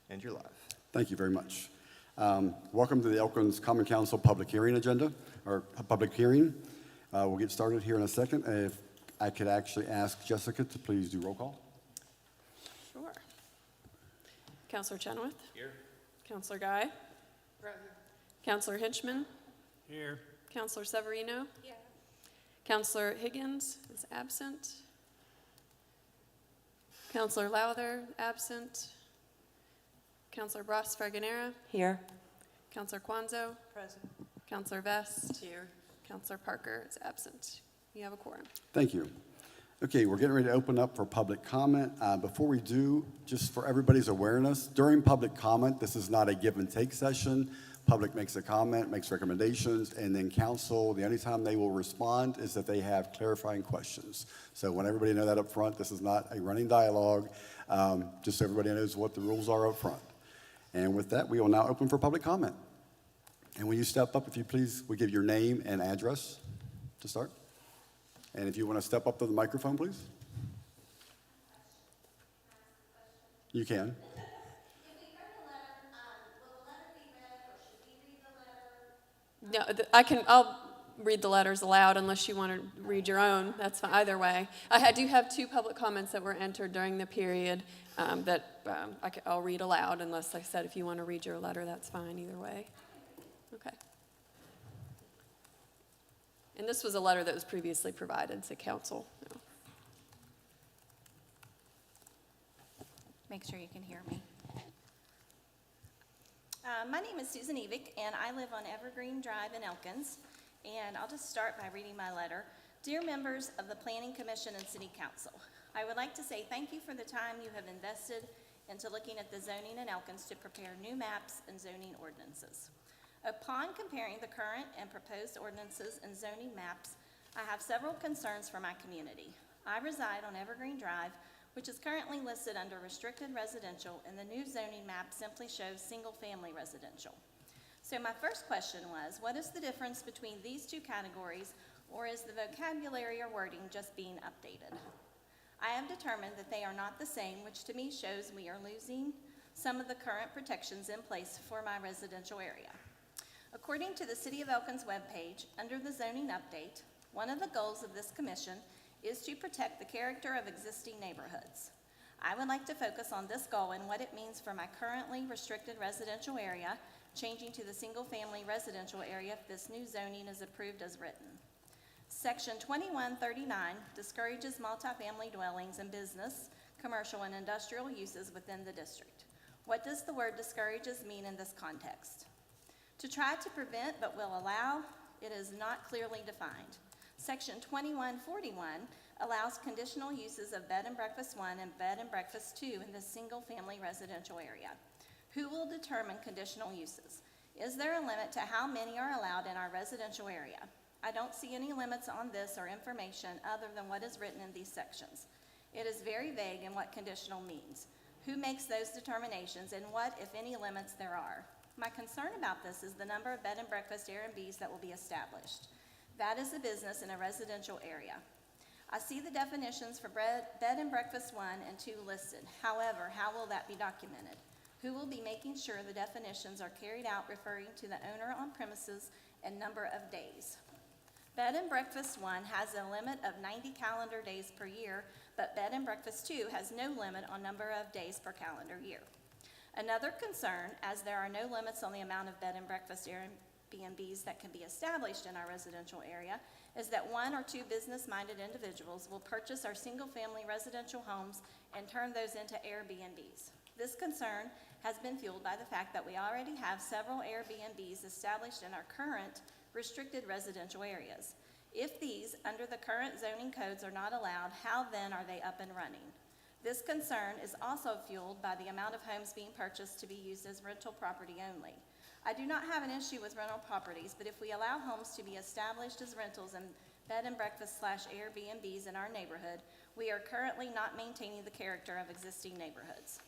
And you're live. Thank you very much. Welcome to the Elkins Common Council public hearing agenda, or public hearing. We'll get started here in a second. If I could actually ask Jessica to please do roll call. Sure. Counselor Chenoweth? Here. Counselor Guy? Present. Counselor Hinchman? Here. Counselor Severino? Here. Counselor Higgins is absent. Counselor Lowther, absent. Counselor Ross Fraganera? Here. Counselor Quanzo? Present. Counselor Vest? Here. Counselor Parker is absent. You have a quorum. Thank you. Okay, we're getting ready to open up for public comment. Before we do, just for everybody's awareness, during public comment, this is not a give and take session. Public makes a comment, makes recommendations, and then council, the only time they will respond is if they have clarifying questions. So want everybody to know that up front. This is not a running dialogue, just so everybody knows what the rules are up front. And with that, we will now open for public comment. And when you step up, if you please, we give your name and address to start. And if you want to step up to the microphone, please. You can. No, I'll read the letters aloud unless you want to read your own. That's fine, either way. I do have two public comments that were entered during the period I'll read aloud unless, like I said, if you want to read your letter, that's fine either way. Okay. And this was a letter that was previously provided to council. Make sure you can hear me. My name is Susan Evick, and I live on Evergreen Drive in Elkins. And I'll just start by reading my letter. Dear members of the Planning Commission and City Council, I would like to say thank you for the time you have invested into looking at the zoning in Elkins to prepare new maps and zoning ordinances. Upon comparing the current and proposed ordinances and zoning maps, I have several concerns for my community. I reside on Evergreen Drive, which is currently listed under restricted residential, and the new zoning map simply shows single-family residential. So my first question was, what is the difference between these two categories, or is the vocabulary or wording just being updated? I have determined that they are not the same, which to me shows we are losing some of the current protections in place for my residential area. According to the City of Elkins webpage, under the zoning update, one of the goals of this commission is to protect the character of existing neighborhoods. I would like to focus on this goal and what it means for my currently restricted residential area, changing to the single-family residential area if this new zoning is approved as written. Section 2139 discourages multifamily dwellings and business, commercial, and industrial uses within the district. What does the word discourages mean in this context? To try to prevent but will allow, it is not clearly defined. Section 2141 allows conditional uses of bed and breakfast 1 and bed and breakfast 2 in the single-family residential area. Who will determine conditional uses? Is there a limit to how many are allowed in our residential area? I don't see any limits on this or information other than what is written in these sections. It is very vague in what conditional means. Who makes those determinations and what, if any, limits there are? My concern about this is the number of bed and breakfast Airbnbs that will be established. That is a business in a residential area. I see the definitions for bed and breakfast 1 and 2 listed. However, how will that be documented? Who will be making sure the definitions are carried out referring to the owner on premises and number of days? Bed and breakfast 1 has a limit of 90 calendar days per year, but bed and breakfast 2 has no limit on number of days per calendar year. Another concern, as there are no limits on the amount of bed and breakfast Airbnbs that can be established in our residential area, is that 1 or 2 business-minded individuals will purchase our single-family residential homes and turn those into Airbnbs. This concern has been fueled by the fact that we already have several Airbnbs established in our current restricted residential areas. If these, under the current zoning codes, are not allowed, how then are they up and running? This concern is also fueled by the amount of homes being purchased to be used as rental property only. I do not have an issue with rental properties, but if we allow homes to be established as rentals and bed and breakfast / Airbnbs in our neighborhood, we are currently not maintaining the character of existing neighborhoods.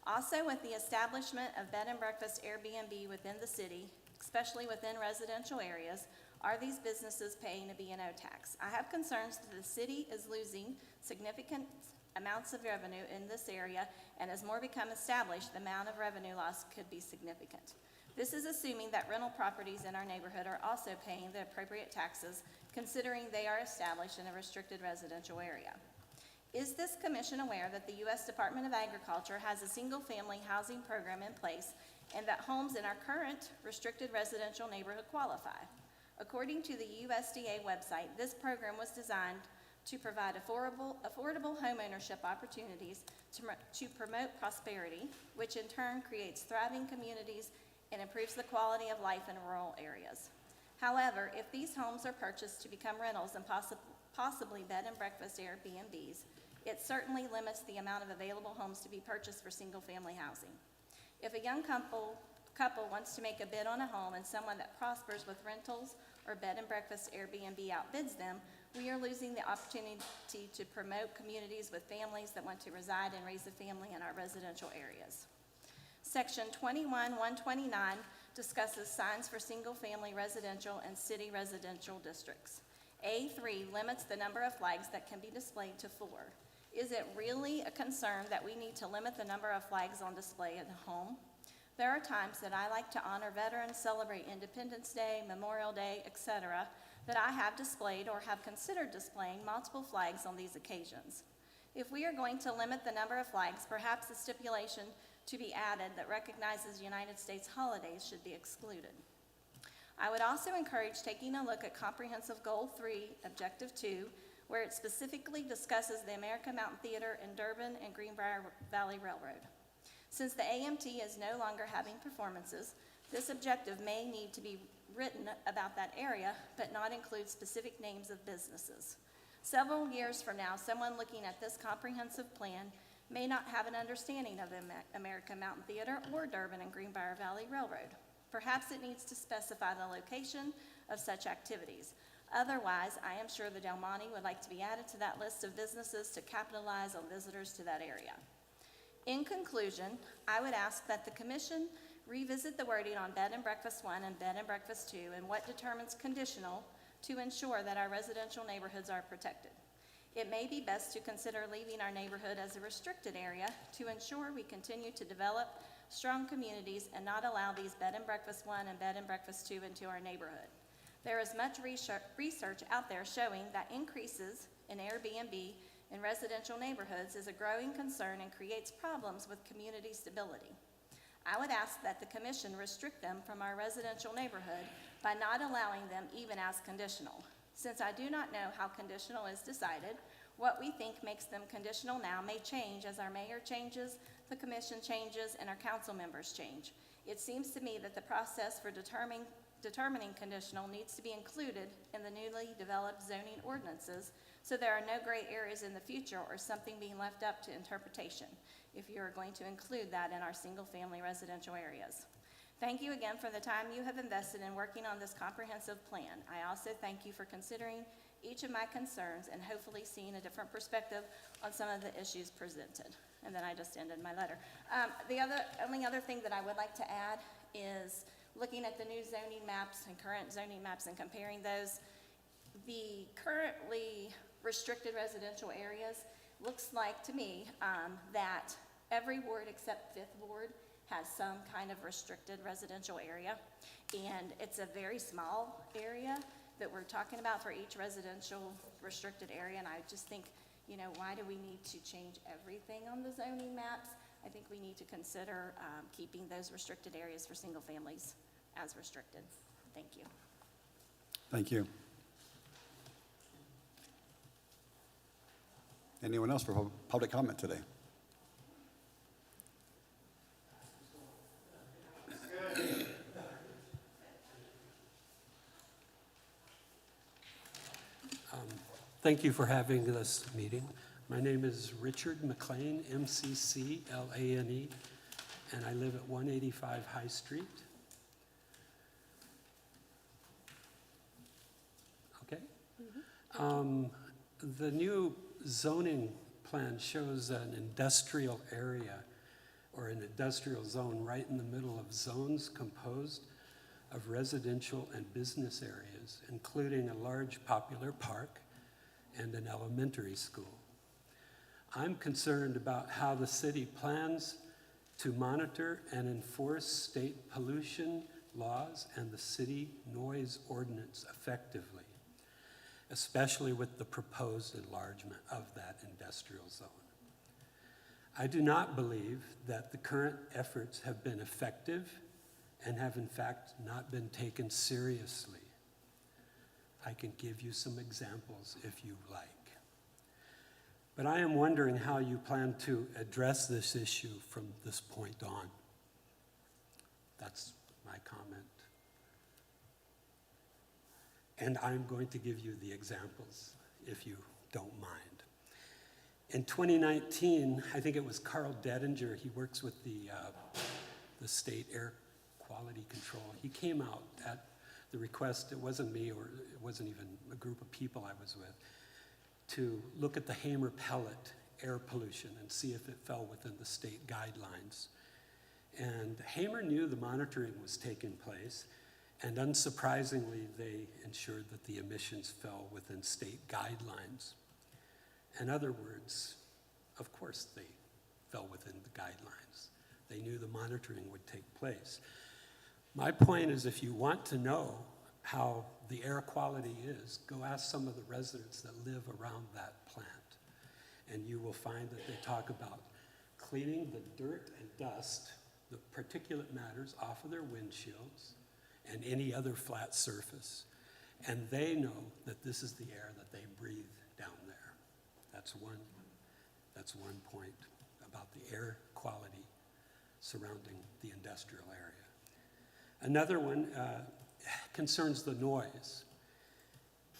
Also, with the establishment of bed and breakfast Airbnb within the city, especially within residential areas, are these businesses paying a B&O tax? I have concerns that the city is losing significant amounts of revenue in this area, and as more become established, the amount of revenue loss could be significant. This is assuming that rental properties in our neighborhood are also paying the appropriate taxes, considering they are established in a restricted residential area. Is this commission aware that the U.S. Department of Agriculture has a single-family housing program in place and that homes in our current restricted residential neighborhood qualify? According to the USDA website, this program was designed to provide affordable home ownership opportunities to promote prosperity, which in turn creates thriving communities and improves the quality of life in rural areas. However, if these homes are purchased to become rentals and possibly bed and breakfast Airbnbs, it certainly limits the amount of available homes to be purchased for single-family housing. If a young couple wants to make a bid on a home and someone that prospers with rentals or bed and breakfast Airbnb outbids them, we are losing the opportunity to promote communities with families that want to reside and raise a family in our residential areas. Section 21-129 discusses signs for single-family residential and city residential districts. A3 limits the number of flags that can be displayed to 4. Is it really a concern that we need to limit the number of flags on display in a home? There are times that I like to honor veterans, celebrate Independence Day, Memorial Day, etc., that I have displayed or have considered displaying multiple flags on these occasions. If we are going to limit the number of flags, perhaps a stipulation to be added that recognizes United States holidays should be excluded. I would also encourage taking a look at Comprehensive Goal 3, Objective 2, where it specifically discusses the American Mountain Theater in Durban and Greenbrier Valley Railroad. Since the AMT is no longer having performances, this objective may need to be written about that area, but not include specific names of businesses. Several years from now, someone looking at this comprehensive plan may not have an understanding of the American Mountain Theater or Durban and Greenbrier Valley Railroad. Perhaps it needs to specify the location of such activities. Otherwise, I am sure the Del Monte would like to be added to that list of businesses to capitalize on visitors to that area. In conclusion, I would ask that the Commission revisit the wording on Bed and Breakfast 1 and Bed and Breakfast 2 and what determines conditional to ensure that our residential neighborhoods are protected. It may be best to consider leaving our neighborhood as a restricted area to ensure we continue to develop strong communities and not allow these Bed and Breakfast 1 and Bed and Breakfast 2 into our neighborhood. There is much research out there showing that increases in Airbnb in residential neighborhoods is a growing concern and creates problems with community stability. I would ask that the Commission restrict them from our residential neighborhood by not allowing them even as conditional. Since I do not know how conditional is decided, what we think makes them conditional now may change as our mayor changes, the Commission changes, and our council members change. It seems to me that the process for determining conditional needs to be included in the newly developed zoning ordinances so there are no gray areas in the future or something being left up to interpretation if you are going to include that in our single-family residential areas. Thank you again for the time you have invested in working on this comprehensive plan. I also thank you for considering each of my concerns and hopefully seeing a different perspective on some of the issues presented. And then I just ended my letter. The only other thing that I would like to add is looking at the new zoning maps and current zoning maps and comparing those. The currently restricted residential areas looks like to me that every ward except 5th Ward has some kind of restricted residential area, and it's a very small area that we're talking about for each residential restricted area, and I just think, you know, why do we need to change everything on the zoning maps? I think we need to consider keeping those restricted areas for single families as restricted. Thank you. Thank you. Anyone else for public comment today? Thank you for having this meeting. My name is Richard McLean, M-C-C-L-A-N-E, and I live at 185 High Street. Okay? The new zoning plan shows an industrial area or an industrial zone right in the middle of zones composed of residential and business areas, including a large popular park and an elementary school. I'm concerned about how the city plans to monitor and enforce state pollution laws and the city noise ordinance effectively, especially with the proposed enlargement of that industrial zone. I do not believe that the current efforts have been effective and have in fact not been taken seriously. I can give you some examples if you like. But I am wondering how you plan to address this issue from this point on. That's my comment. And I'm going to give you the examples, if you don't mind. In 2019, I think it was Carl Dedinger, he works with the state air quality control. He came out at the request, it wasn't me, or it wasn't even a group of people I was with, to look at the Hamer pellet air pollution and see if it fell within the state guidelines. And Hamer knew the monitoring was taking place, and unsurprisingly, they ensured that the emissions fell within state guidelines. In other words, of course they fell within the guidelines. They knew the monitoring would take place. My point is, if you want to know how the air quality is, go ask some of the residents that live around that plant. And you will find that they talk about cleaning the dirt and dust, the particulate matters off of their windshields and any other flat surface. And they know that this is the air that they breathe down there. That's one point about the air quality surrounding the industrial area. Another one concerns the noise.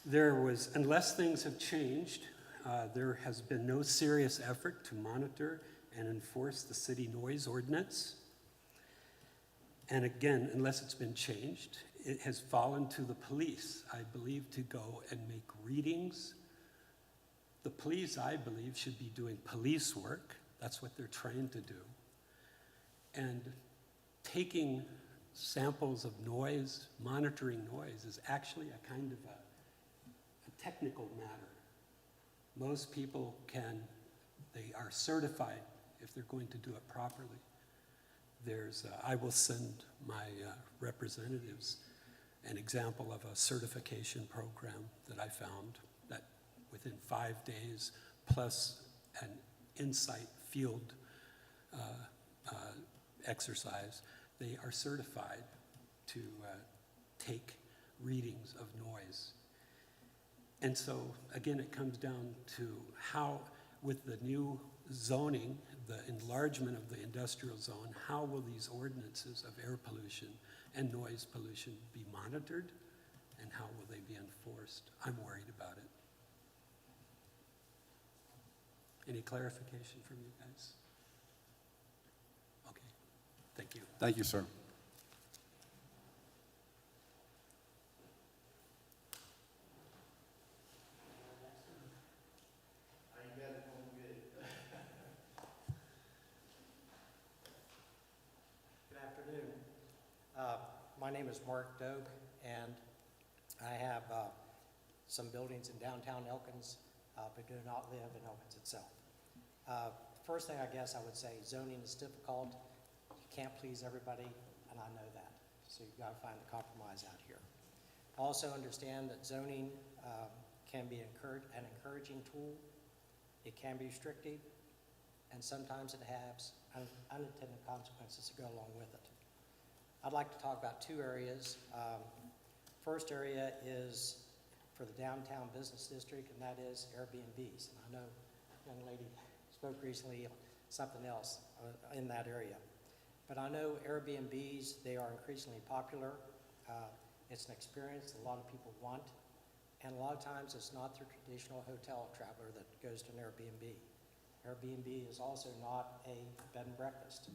Unless things have changed, there has been no serious effort to monitor and enforce the city noise ordinance. And again, unless it's been changed, it has fallen to the police, I believe, to go and make readings. The police, I believe, should be doing police work. That's what they're trained to do. And taking samples of noise, monitoring noise, is actually a kind of a technical matter. Most people they are certified if they're going to do it properly. I will send my representatives an example of a certification program that I found that within 5 days, plus an insight field exercise, they are certified to take readings of noise. And so, again, it comes down to how, with the new zoning, the enlargement of the industrial zone, how will these ordinances of air pollution and noise pollution be monitored, and how will they be enforced? I'm worried about it. Any clarification from you guys? Okay, thank you. Thank you, sir. Good afternoon. My name is Mark Doak, and I have some buildings in downtown Elkins, but do not live in Elkins itself. First thing I guess I would say, zoning is difficult. You can't please everybody, and I know that. So you've got to find a compromise out here. Also understand that zoning can be an encouraging tool. It can be restrictive, and sometimes it has unintended consequences to go along with it. I'd like to talk about two areas. First area is for the downtown business district, and that is Airbnbs. And I know a young lady spoke recently on something else in that area. But I know Airbnbs, they are increasingly popular. It's an experience that a lot of people want. And a lot of times it's not the traditional hotel traveler that goes to an Airbnb. Airbnb is also not a bed and breakfast.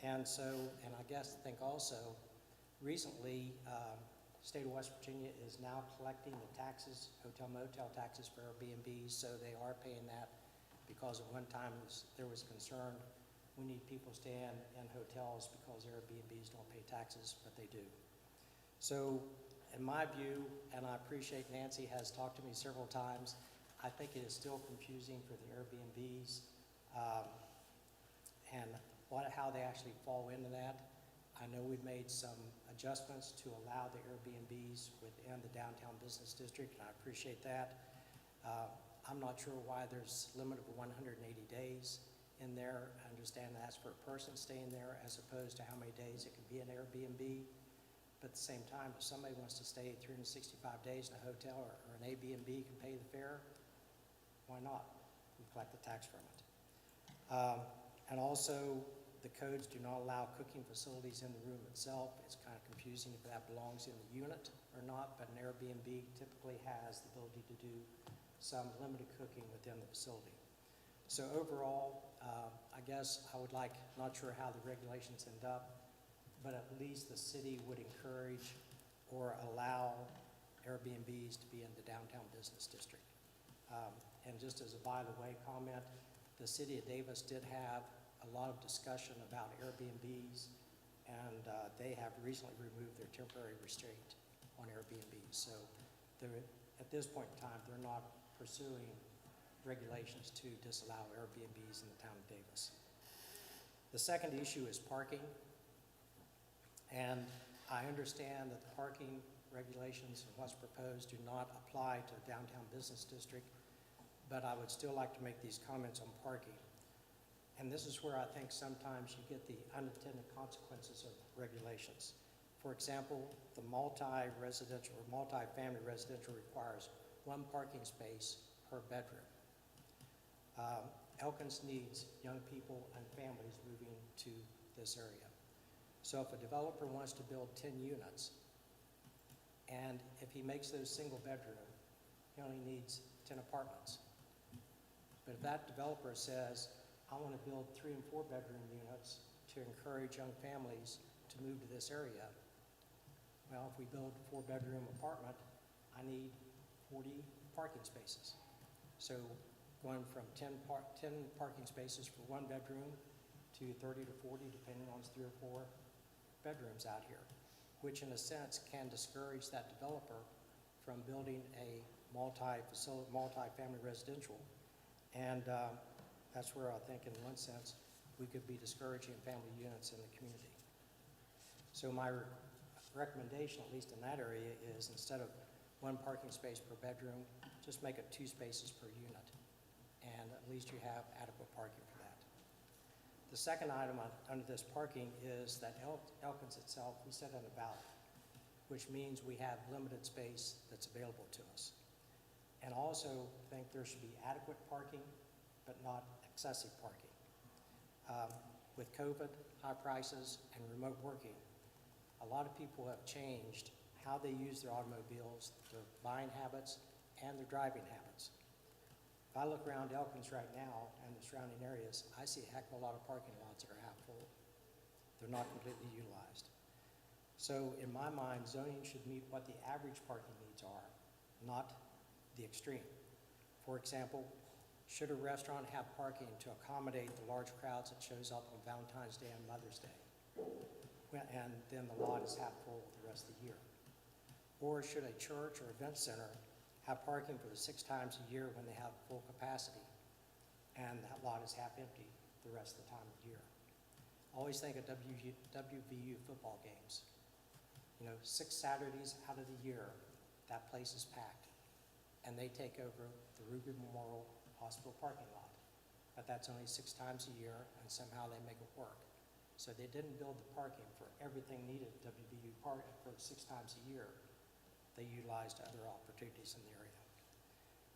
And so, and I think also, recently, state of West Virginia is now collecting the taxes, hotel motel taxes for Airbnbs, so they are paying that, because at one time there was concern, we need people staying in hotels because Airbnbs don't pay taxes, but they do. So in my view, and I appreciate Nancy has talked to me several times, I think it is still confusing for the Airbnbs, and how they actually fall into that. I know we've made some adjustments to allow the Airbnbs within the downtown business district, and I appreciate that. I'm not sure why there's a limit of 180 days in there. I understand that's for a person staying there as opposed to how many days it can be an Airbnb. But at the same time, if somebody wants to stay 365 days in a hotel or an Airbnb can pay the fare, why not? We collect the tax from it. And also, the codes do not allow cooking facilities in the room itself. It's kind of confusing if that belongs in the unit or not, but an Airbnb typically has the ability to do some limited cooking within the facility. So overall, I guess I would like, not sure how the regulations end up, but at least the city would encourage or allow Airbnbs to be in the downtown business district. And just as a by-the-way comment, the city of Davis did have a lot of discussion about Airbnbs, and they have recently removed their temporary restraint on Airbnbs. So at this point in time, they're not pursuing regulations to disallow Airbnbs in the town of Davis. The second issue is parking. And I understand that the parking regulations and what's proposed do not apply to the downtown business district, but I would still like to make these comments on parking. And this is where I think sometimes you get the unintended consequences of regulations. For example, the multi-residential or multi-family residential requires 1 parking space per bedroom. Elkins needs young people and families moving to this area. So if a developer wants to build 10 units, and if he makes those single bedroom, he only needs 10 apartments. But if that developer says, I want to build 3 and 4 bedroom units to encourage young families to move to this area, well, if we build a 4-bedroom apartment, I need 40 parking spaces. So going from 10 parking spaces for 1 bedroom to 30 to 40, depending on 3 or 4 bedrooms out here, which in a sense can discourage that developer from building a multi-family residential. And that's where I think in one sense we could be discouraging family units in the community. So my recommendation, at least in that area, is instead of 1 parking space per bedroom, just make it 2 spaces per unit. And at least you have adequate parking for that. The second item under this parking is that Elkins itself, we set on a ballot, which means we have limited space that's available to us. And also think there should be adequate parking, but not excessive parking. With COVID, high prices, and remote working, a lot of people have changed how they use their automobiles, their buying habits, and their driving habits. If I look around Elkins right now and the surrounding areas, I see a heck of a lot of parking lots that are half full. They're not completely utilized. So in my mind, zoning should meet what the average parking needs are, not the extreme. For example, should a restaurant have parking to accommodate the large crowds that shows up on Valentine's Day and Mother's Day? And then the lot is half full the rest of the year. Or should a church or event center have parking for the 6 times a year when they have full capacity and that lot is half empty the rest of the time of the year? Always think of WVU football games. 6 Saturdays out of the year, that place is packed, and they take over the Ruger Memorial Hospital parking lot. But that's only 6 times a year, and somehow they make it work. So they didn't build the parking for everything needed at WVU Park for 6 times a year. They utilized other opportunities in the area.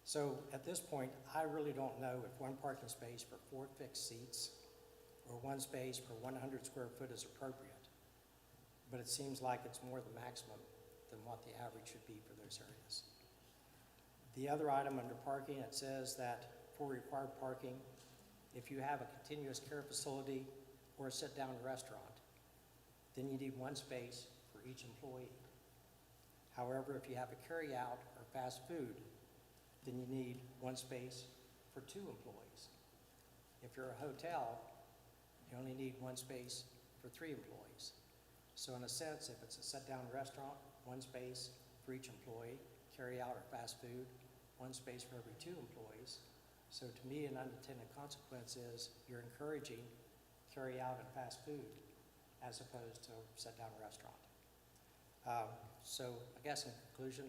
So at this point, I really don't know if 1 parking space for 4 fixed seats or 1 space per 100 square foot is appropriate. But it seems like it's more the maximum than what the average should be for those areas. The other item under parking, it says that for required parking, if you have a continuous care facility or a sit-down restaurant, then you need 1 space for each employee. However, if you have a carry-out or fast food, then you need 1 space for 2 employees. If you're a hotel, you only need 1 space for 3 employees. So in a sense, if it's a sit-down restaurant, 1 space for each employee, carry-out or fast food, one space for every 2 employees. So to me, an unintended consequence is you're encouraging carry out and fast food as opposed to sit-down restaurant. So I guess in conclusion,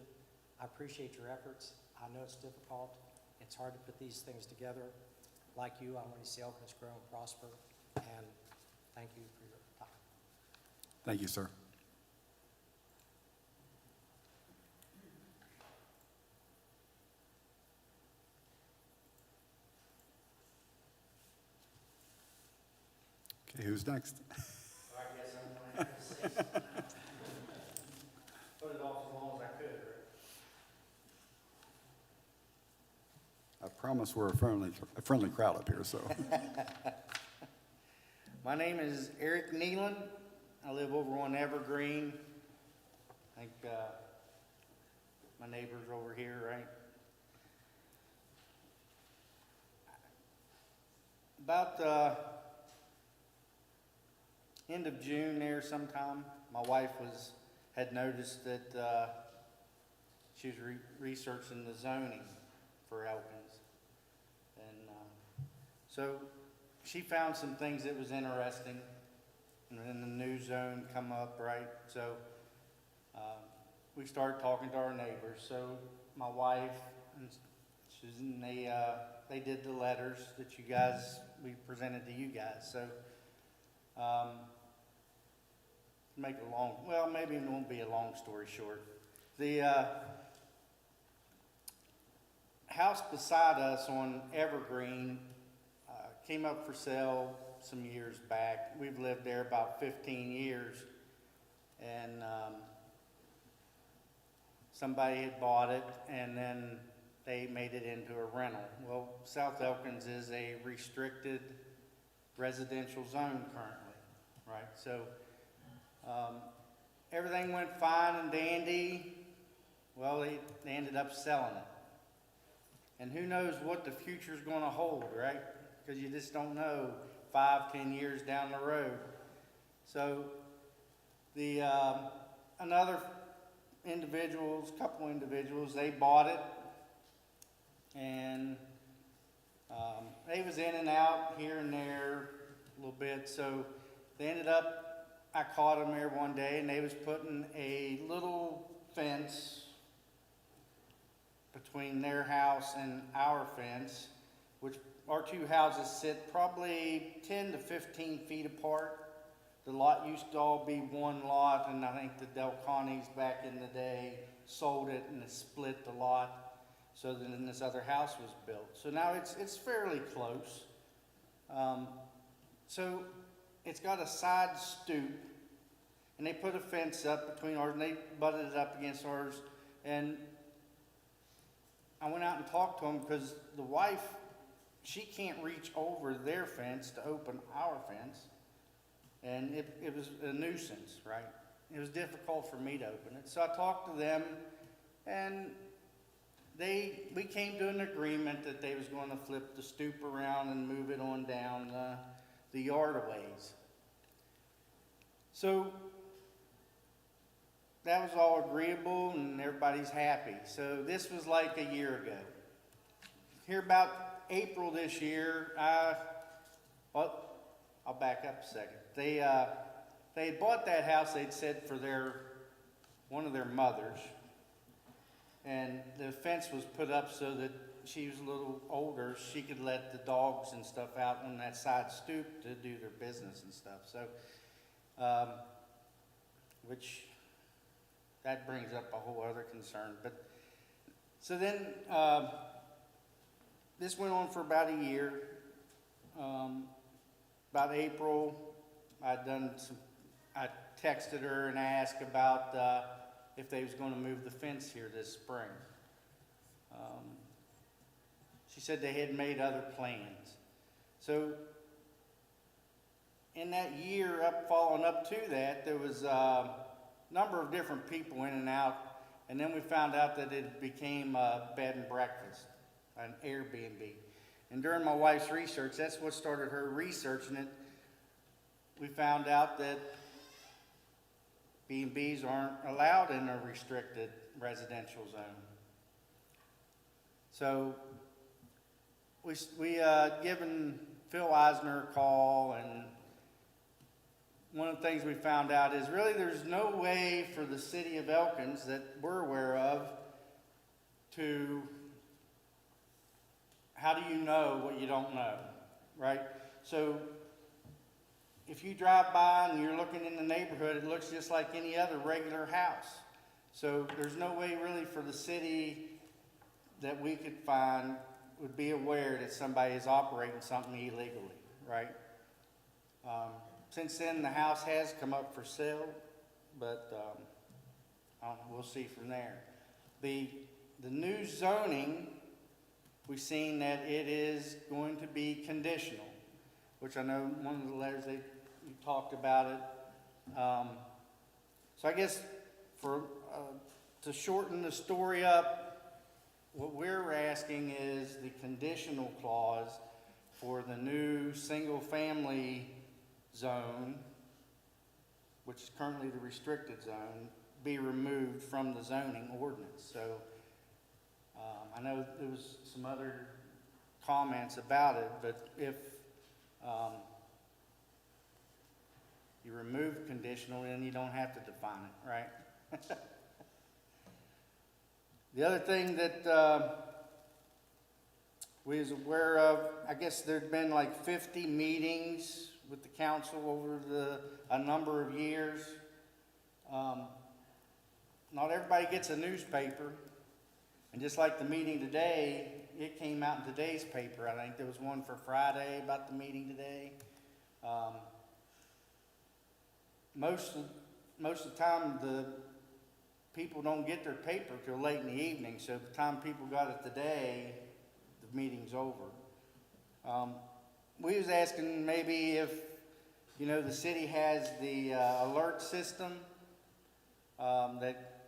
I appreciate your efforts. I know it's difficult. It's hard to put these things together. Like you, I want to see Elkins grow and prosper, and thank you for your time. Thank you, sir. Okay, who's next? I guess I'm gonna have to say something. Put it off as long as I could, right? I promise we're a friendly crowd up here, so. My name is Eric Nealon. I live over on Evergreen. I think my neighbor's over here, right? About end of June there sometime, my wife had noticed that she was researching the zoning for Elkins. And so she found some things that was interesting, and then the new zone come up, right? So we started talking to our neighbors. So my wife and Susan, they did the letters that we presented to you guys. So make it maybe it won't be a long story short. The house beside us on Evergreen came up for sale some years back. We've lived there about 15 years, and somebody had bought it, and then they made it into a rental. Well, South Elkins is a restricted residential zone currently, right? So everything went fine and dandy. Well, they ended up selling it. And who knows what the future's going to hold, right? Because you just don't know 5-10 years down the road. So the couple individuals, they bought it, and they was in and out here and there a little bit. So they ended up, I caught them there one day, and they was putting a little fence between their house and our fence, which our two houses sit probably 10 to 15 feet apart. The lot used to all be one lot, and I think the Delconis back in the day sold it and split the lot. So then this other house was built. So now it's fairly close. So it's got a side stoop, and they put a fence up between ours, and they butted it up against ours. And I went out and talked to them because the wife, she can't reach over their fence to open our fence. And it was a nuisance, right? It was difficult for me to open it. So I talked to them, and we came to an agreement that they was going to flip the stoop around and move it on down the yard a ways. So that was all agreeable, and everybody's happy. So this was like a year ago. Here about April this year, I'll back up a second. They had bought that house, they'd said, for one of their mothers. And the fence was put up so that she was a little older, she could let the dogs and stuff out on that side stoop to do their business and stuff. So, which that brings up a whole other concern. But so then this went on for about a year. About April, I texted her and asked about if they was going to move the fence here this spring. She said they had made other plans. So in that year following up to that, there was a number of different people in and out, and then we found out that it became a bed and breakfast, an Airbnb. And during my wife's research, that's what started her researching it. We found out that B&Bs aren't allowed in a restricted residential zone. So we given Phil Eisner a call, and one of the things we found out is really there's no way for the city of Elkins that we're aware of to, how do you know what you don't know, right? So if you drive by and you're looking in the neighborhood, it looks just like any other regular house. So there's no way really for the city that we could find would be aware that somebody is operating something illegally, right? Since then, the house has come up for sale, but I don't know, we'll see from there. The new zoning, we've seen that it is going to be conditional, which I know one of the letters you talked about it. So I guess to shorten the story up, what we're asking is the conditional clause for the new single-family zone, which is currently the restricted zone, be removed from the zoning ordinance. So I know there was some other comments about it, but if you remove conditional, then you don't have to define it, right? The other thing that we was aware of, I guess there'd been like 50 meetings with the council over a number of years. Not everybody gets a newspaper, and just like the meeting today, it came out in today's paper. I think there was one for Friday about the meeting today. Most of the time, the people don't get their paper till late in the evening, so by the time people got it today, the meeting's over. We was asking maybe if, the city has the alert system that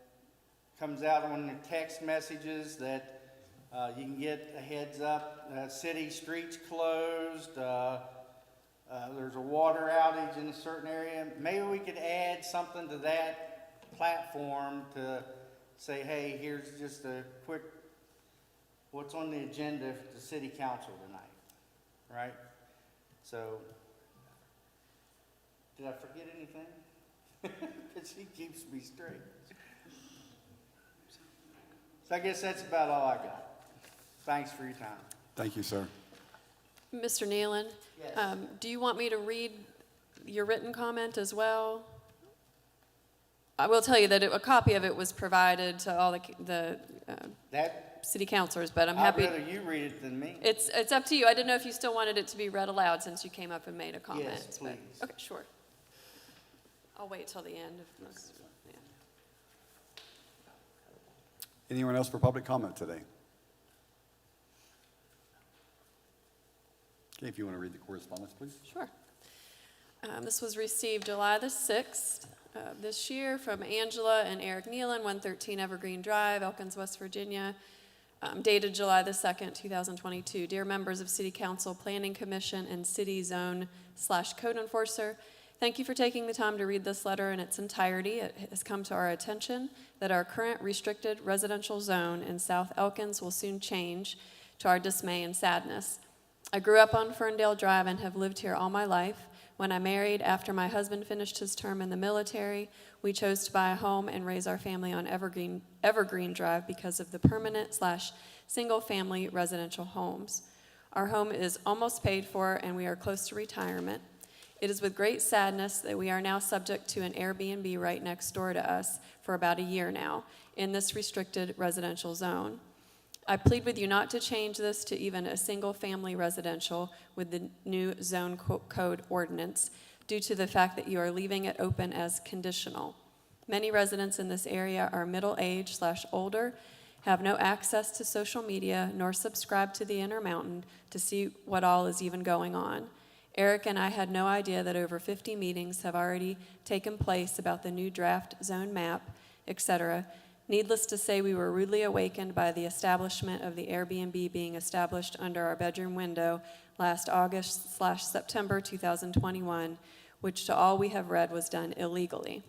comes out on your text messages that you can get a heads up, city streets closed, there's a water outage in a certain area. Maybe we could add something to that platform to say, hey, here's just a quick, what's on the agenda for the city council tonight, right? So, did I forget anything? Because she keeps me straight. So I guess that's about all I got. Thanks for your time. Thank you, sir. Mr. Nealon? Yes. Do you want me to read your written comment as well? I will tell you that a copy of it was provided to all the That, city councilors, but I'm I'd happy. rather you read it than me. It's up to you. I didn't know if you still wanted it to be read aloud since you came up and made a comment. Yes, but- please. Okay, sure. I'll wait till the end. Yeah. Anyone else for public comment today? Okay, if you want to read the correspondence, please. Sure. This was received July the 6th this year from Angela and Eric Nealon, 113 Evergreen Drive, Elkins, West Virginia, dated July the 2nd, 2022. Dear members of City Council, Planning Commission, and City Zone/Code Enforcer, thank you for taking the time to read this letter in its entirety. It has come to our attention that our current restricted residential zone in South Elkins will soon change, to our dismay and sadness. I grew up on Ferndale Drive and have lived here all my life. When I married, after my husband finished his term in the military, we chose to buy a home and raise our family on Evergreen Drive because of the permanent/single-family residential homes. Our home is almost paid for and we are close to retirement. It is with great sadness that we are now subject to an Airbnb right next door to us for about a year now in this restricted residential zone. I plead with you not to change this to even a single-family residential with the new zone code ordinance due to the fact that you are leaving it open as conditional. Many residents in this area are middle-aged/older, have no access to social media, nor subscribe to the Intermountain to see what all is even going on. Eric and I had no idea that over 50 meetings have already taken place about the new draft zone map, etc. Needless to say, we were rudely awakened by the establishment of the Airbnb being established under our bedroom window last August/September 2021, which to all we have read was done illegally.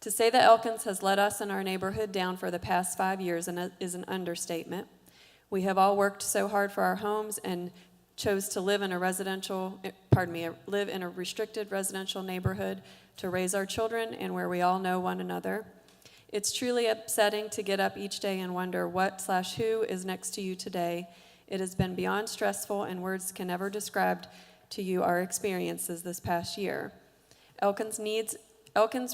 To say that Elkins has let us and our neighborhood down for the past 5 years is an understatement. We have all worked so hard for our homes and chose to live in a live in a restricted residential neighborhood to raise our children and where we all know one another. It's truly upsetting to get up each day and wonder what/who is next to you today. It has been beyond stressful, and words can never describe to you our experiences this past year. Elkins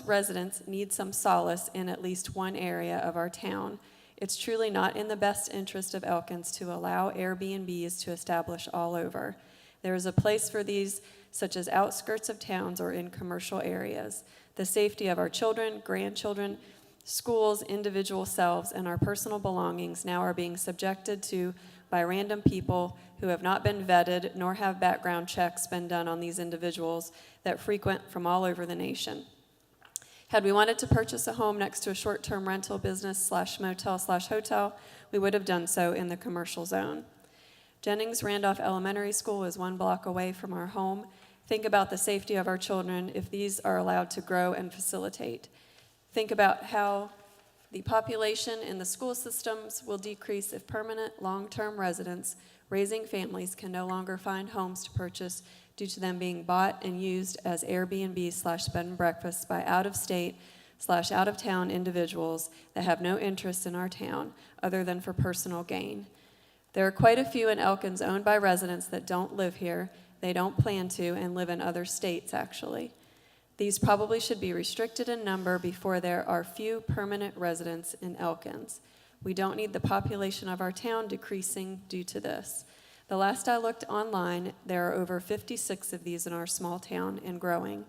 residents need some solace in at least one area of our town. It's truly not in the best interest of Elkins to allow Airbnbs to establish all over. There is a place for these, such as outskirts of towns or in commercial areas. The safety of our children, grandchildren, schools, individual selves, and our personal belongings now are being subjected to by random people who have not been vetted, nor have background checks been done on these individuals that frequent from all over the nation. Had we wanted to purchase a home next to a short-term rental business/motel/hotel, we would have done so in the commercial zone. Jennings Randolph Elementary School is 1 block away from our home. Think about the safety of our children if these are allowed to grow and facilitate. Think about how the population in the school systems will decrease if permanent, long-term residents raising families can no longer find homes to purchase due to them being bought and used as Airbnb/bed and breakfasts by out-of-state/out-of-town individuals that have no interest in our town other than for personal gain. There are quite a few in Elkins owned by residents that don't live here, they don't plan to, and live in other states, actually. These probably should be restricted in number before there are few permanent residents in Elkins. We don't need the population of our town decreasing due to this. The last I looked online, there are over 56 of these in our small town and growing.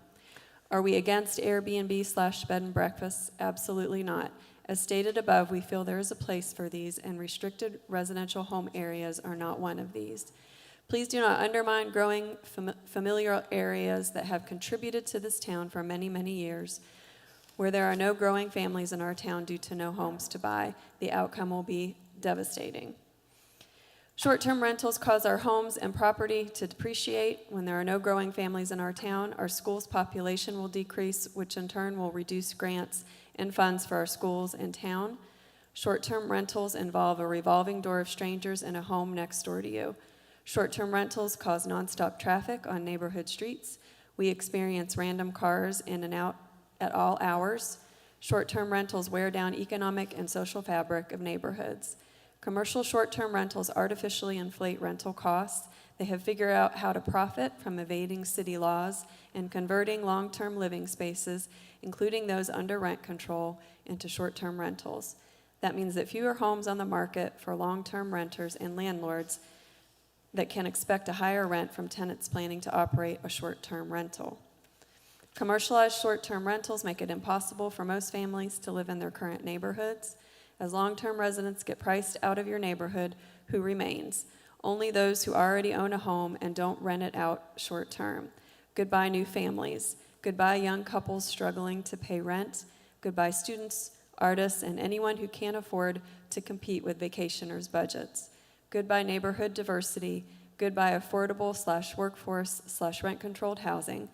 Are we against Airbnb/bed and breakfasts? Absolutely not. As stated above, we feel there is a place for these, and restricted residential home areas are not one of these. Please do not undermine growing familiar areas that have contributed to this town for many, many years. Where there are no growing families in our town due to no homes to buy, the outcome will be devastating. Short-term rentals cause our homes and property to depreciate. When there are no growing families in our town, our school's population will decrease, which in turn will reduce grants and funds for our schools and town. Short-term rentals involve a revolving door of strangers in a home next door to you. Short-term rentals cause nonstop traffic on neighborhood streets. We experience random cars in and out at all hours. Short-term rentals wear down economic and social fabric of neighborhoods. Commercial short-term rentals artificially inflate rental costs. They have figured out how to profit from evading city laws and converting long-term living spaces, including those under rent control, into short-term rentals. That means that fewer homes on the market for long-term renters and landlords that can expect a higher rent from tenants planning to operate a short-term rental. Commercialized short-term rentals make it impossible for most families to live in their current neighborhoods. As long-term residents get priced out of your neighborhood, who remains? Only those who already own a home and don't rent it out short-term. Goodbye new families. Goodbye young couples struggling to pay rent. Goodbye students, artists, and anyone who can't afford to compete with vacationers' budgets. Goodbye neighborhood diversity. Goodbye affordable/workforce/rent-controlled housing.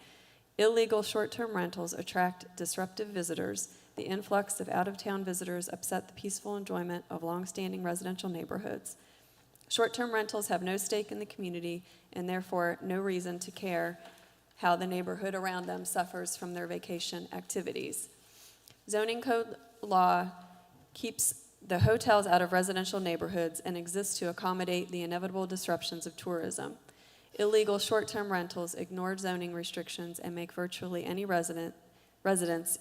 Illegal short-term rentals attract disruptive visitors. The influx of out-of-town visitors upset the peaceful enjoyment of long-standing residential neighborhoods. Short-term rentals have no stake in the community and therefore no reason to care how the neighborhood around them suffers from their vacation activities. Zoning code law keeps the hotels out of residential neighborhoods and exists to accommodate the inevitable disruptions of tourism. Illegal short-term rentals ignore zoning restrictions and make virtually any residence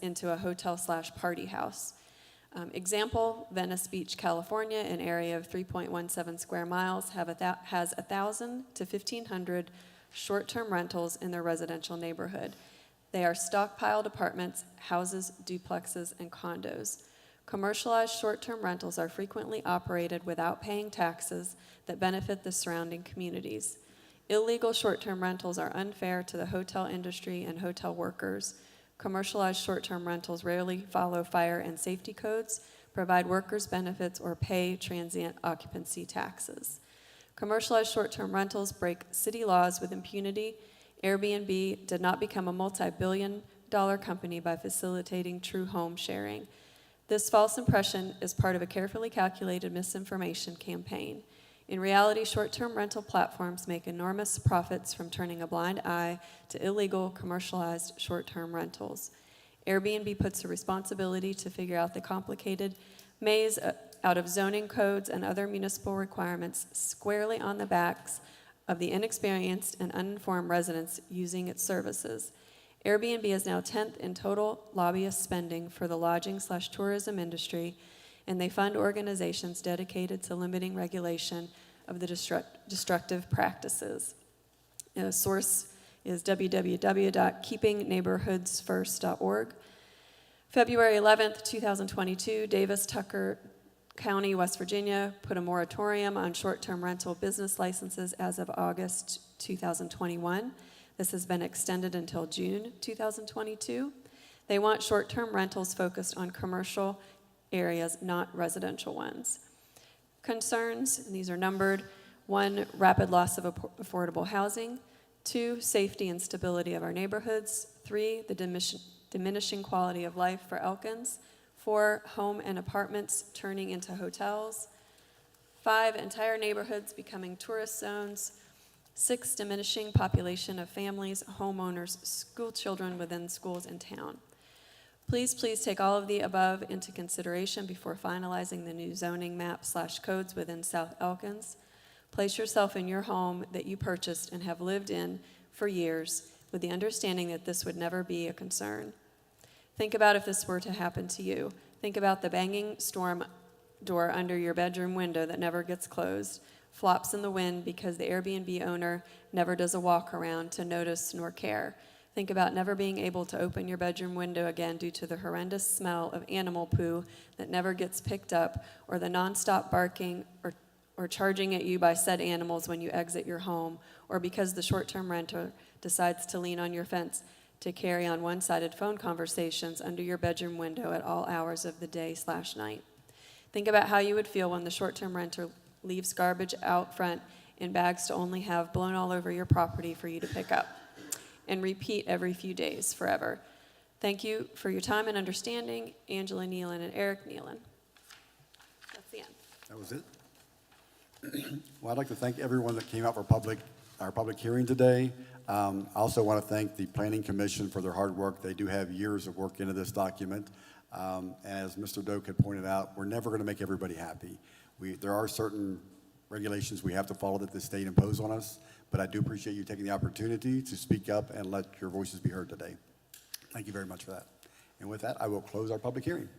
into a hotel/party house. Example, Venice Beach, California, an area of 3.17 square miles, has 1,000 to 1,500 short-term rentals in their residential neighborhood. They are stockpiled apartments, houses, duplexes, and condos. Commercialized short-term rentals are frequently operated without paying taxes that benefit the surrounding communities. Illegal short-term rentals are unfair to the hotel industry and hotel workers. Commercialized short-term rentals rarely follow fire and safety codes, provide workers benefits, or pay transient occupancy taxes. Commercialized short-term rentals break city laws with impunity. Airbnb did not become a multi-billion-dollar company by facilitating true home sharing. This false impression is part of a carefully calculated misinformation campaign. In reality, short-term rental platforms make enormous profits from turning a blind eye to illegal, commercialized short-term rentals. Airbnb puts the responsibility to figure out the complicated maze out of zoning codes and other municipal requirements squarely on the backs of the inexperienced and uninformed residents using its services. Airbnb is now 10th in total lobbyist spending for the lodging/tourism industry, and they fund organizations dedicated to limiting regulation of the destructive practices. The source is www.keepingneighborhoodsfirst.org. February 11th, 2022, Davis Tucker County, West Virginia, put a moratorium on short-term rental business licenses as of August 2021. This has been extended until June 2022. They want short-term rentals focused on commercial areas, not residential ones. Concerns, and these are numbered: 1, rapid loss of affordable housing; 2, safety and stability of our neighborhoods; 3, the diminishing quality of life for Elkins; 4, home and apartments turning into hotels; 5, entire neighborhoods becoming tourist zones; 6, diminishing population of families, homeowners, school children within schools in town. Please take all of the above into consideration before finalizing the new zoning map/codes within South Elkins. Place yourself in your home that you purchased and have lived in for years with the understanding that this would never be a concern. Think about if this were to happen to you. Think about the banging storm door under your bedroom window that never gets closed, flops in the wind because the Airbnb owner never does a walk around to notice nor care. Think about never being able to open your bedroom window again due to the horrendous smell of animal poo that never gets picked up, or the nonstop barking or charging at you by said animals when you exit your home, or because the short-term renter decides to lean on your fence to carry on one-sided phone conversations under your bedroom window at all hours of the day/night. Think about how you would feel when the short-term renter leaves garbage out front in bags to only have blown all over your property for you to pick up and repeat every few days forever. Thank you for your time and understanding. Angela Nealon and Eric Nealon. That's the end. That was it? Well, I'd like to thank everyone that came out for our public hearing today. I also want to thank the Planning Commission for their hard work. They do have years of work into this document. As Mr. Doak had pointed out, we're never going to make everybody happy. There are certain regulations we have to follow that the state impose on us, but I do appreciate you taking the opportunity to speak up and let your voices be heard today. Thank you very much for that. And with that, I will close our public hearing.